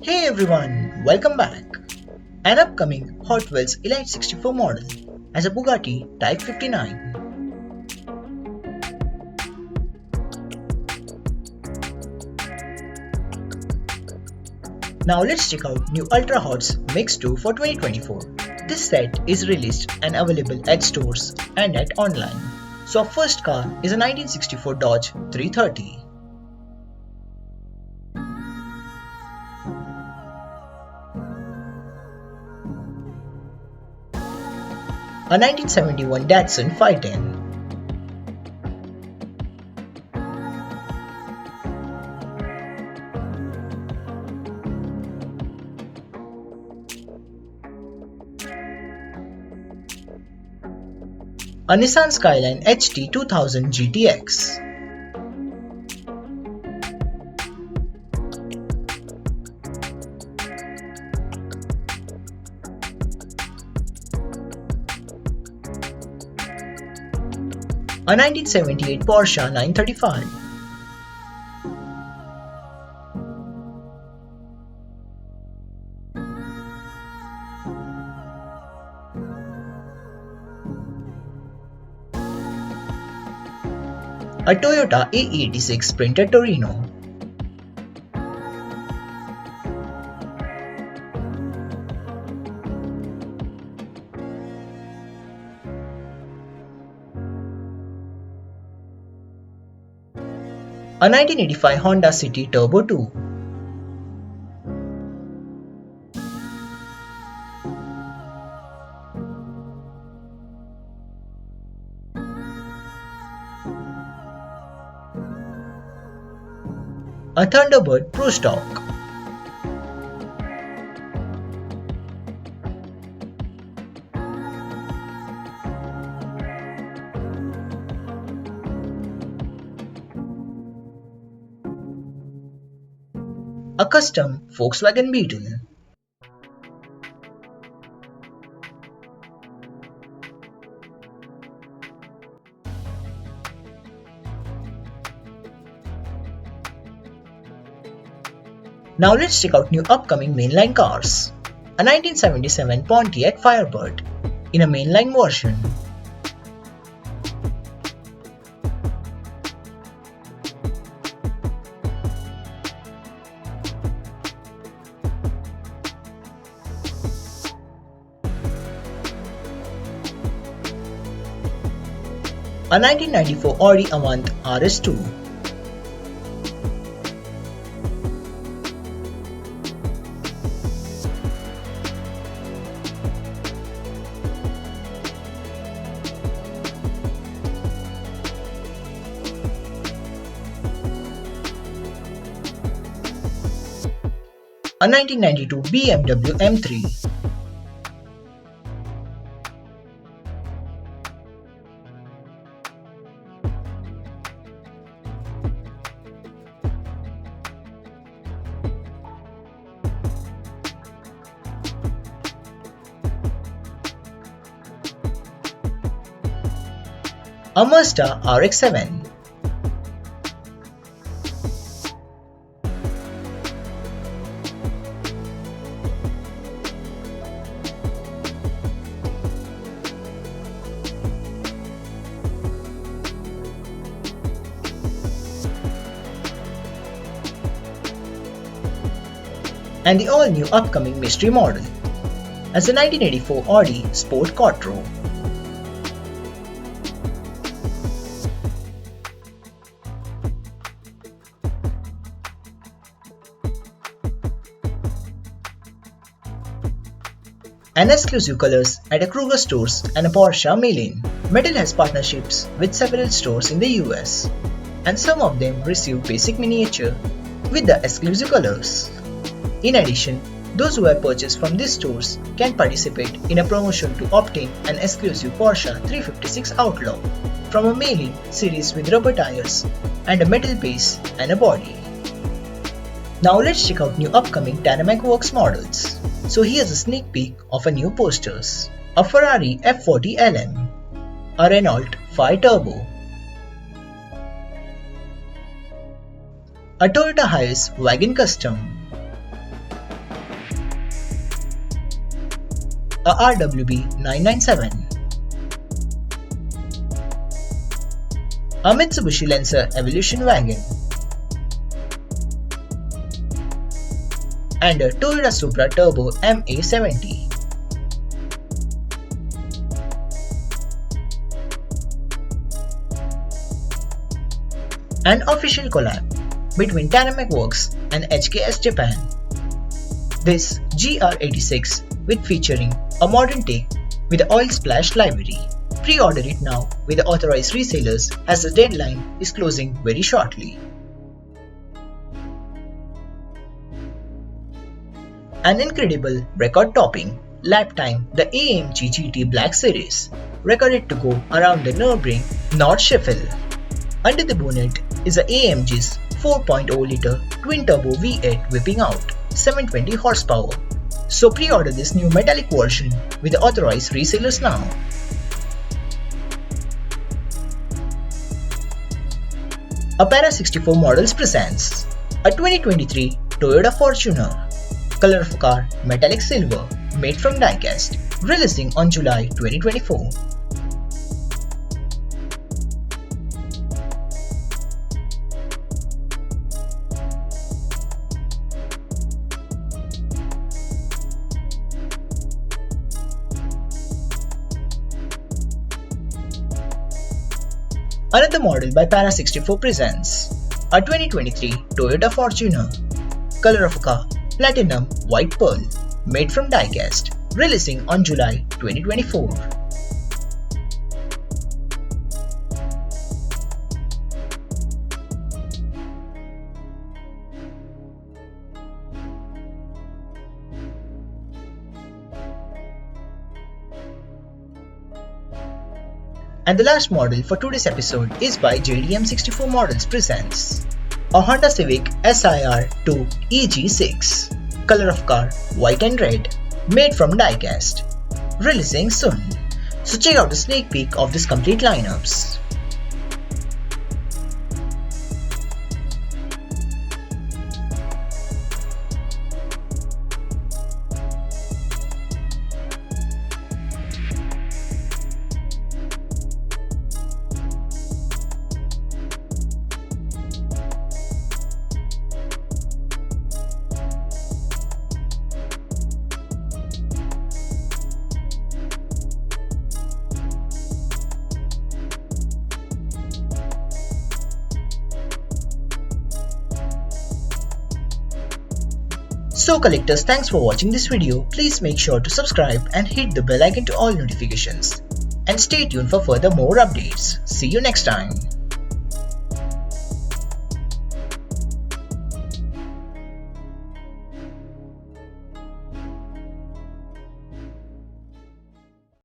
Hey everyone, welcome back. An upcoming Hotwheels Elite 64 model as a Bugatti Type 59. Now let's check out new Ultra Hots Mix 2 for 2024. This set is released and available at stores and at online. So our first car is a 1964 Dodge 330. A 1971 Datsun 510, a Nissan Skyline HT 2000 GTX, a 1978 Porsche 935, a Toyota A86 Sprinter Torino, a 1985 Honda City Turbo 2, a Thunderbird Pro Stock, a custom Volkswagen Beetle, Now let's check out new upcoming mainline cars. A 1977 Pontiac Firebird in a mainline version, a 1994 Audi Avant RS2, a 1992 BMW M3, a Mazda RX-7, and the all-new upcoming mystery model as the 1984 Audi Sport Quattro. And exclusive colors at a Kroger stores and a Porsche Mail-In. Mattel has partnerships with several stores in the US, and some of them receive basic miniature with the exclusive colors. In addition, those who have purchased from these stores can participate in a promotion to obtain an exclusive Porsche 356 Outlaw from a Mail-In series with rubber tires and a metal base and a body. Now let's check out new upcoming Tarmac Works models. So here's a sneak peek of a new posters. A Ferrari F40 LM, a Renault 5 Turbo, a Toyota Hiace Wagon Custom, a RWB 997, a Mitsubishi Lancer Evolution wagon, and a Toyota Supra Turbo MA70. An official collab between Tarmac Works and HKS Japan. This GR86 with featuring a modern take with the oil splash livery. Pre-order it now with the authorized resellers as the deadline is closing very shortly. An incredible record-topping lap time, the AMG GT Black Series, recorded to go around the Nürburgring North Scheffel. Under the bonnet is the AMG's 4.0-liter twin-turbo V8 whipping out 720 horsepower. So pre-order this new metallic version with the authorized resellers now. A Para64 Models presents a 2023 Toyota Fortuner. Color of car metallic silver, made from die-cast, releasing on July 2024. Another model by Para64 presents a 2023 Toyota Fortuner. Color of car platinum white pearl, made from die-cast, releasing on July 2024. And the last model for today's episode is by JDM 64 Models presents a Honda Civic SIR 2 EG6. Color of car white and red, made from die-cast, releasing soon. So check out a sneak peek of this complete lineups. So collectors, thanks for watching this video. Please make sure to subscribe and hit the bell icon to all notifications. And stay tuned for further more updates. See you next time.